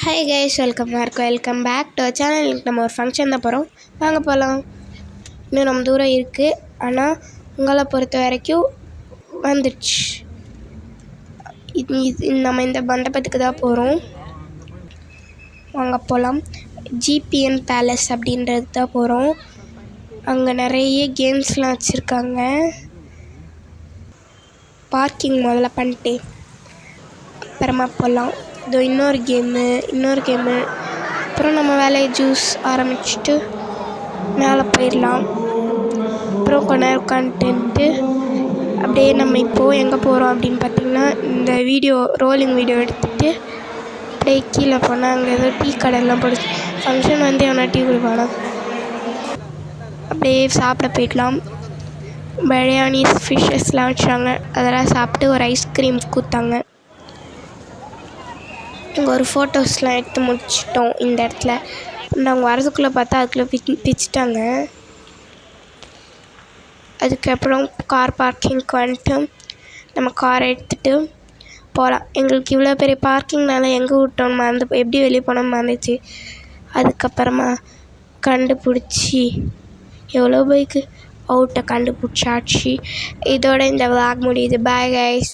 Hi guys, welcome back to channel. நம்ம ஒரு function தான் போகிறோம். வாங்க போகலாம். இன்னும் நம்ம தூரம் இருக்குது, ஆனால் உங்களை பொறுத்த வரைக்கும் வந்துடுச்சு. நம்ம இந்த மண்டபத்துக்கு தான் போகிறோம். வாங்க போகலாம். ஜிபிஎன் பேலஸ் அப்படின்றது தான் போகிறோம். அங்கே நிறைய கேம்ஸ்லாம் வச்சுருக்காங்க. பார்க்கிங் முதல்ல பண்ணிட்டு அப்புறமா போகலாம். இதோ இன்னொரு கேமு. அப்புறம் நம்ம வேலையை ஜூஸ் ஆரம்பிச்சுட்டு மேலே போயிடலாம். அப்புறம் கொஞ்ச நேரம் உட்காந்துட்டு அப்படியே நம்ம இப்போது எங்கே போகிறோம் அப்படின்னு பார்த்திங்கன்னா, இந்த ரோலிங் வீடியோ எடுத்துகிட்டு அப்படியே கீழே போனால் அங்கே ஏதோ டீ கடையெல்லாம் போடுச்சு. ஃபங்க்ஷன் வந்து எவனா டீ கொடுப்பானா. அப்படியே சாப்பிட போயிடலாம். பிரியாணி ஃபிஷ்ஷஸ்லாம் வச்சாங்க, அதெல்லாம் சாப்பிட்டு ஒரு ஐஸ்கிரீம் கொடுத்தாங்க. இங்கே ஒரு ஃபோட்டோஸ்லாம் எடுத்து முடிச்சிட்டோம். இந்த இடத்துல நாங்கள் வரதுக்குள்ளே பார்த்தா அதுக்குள்ளே பிச்சுட்டாங்க. அதுக்கப்புறம் கார் பார்க்கிங்க்கு வந்துட்டு நம்ம காரை எடுத்துகிட்டு போகலாம். எங்களுக்கு இவ்வளோ பெரிய பார்க்கிங்னால எங்கே விட்டோன்னு எப்படி வெளியே போனோம்னு மறந்துச்சு. அதுக்கப்புறமா கண்டுபிடிச்சி எவ்வளோ பைக்கு அவுட்டை கண்டுபிடிச்சாச்சு. இதோட இந்த vlog முடியுது. Bye guys.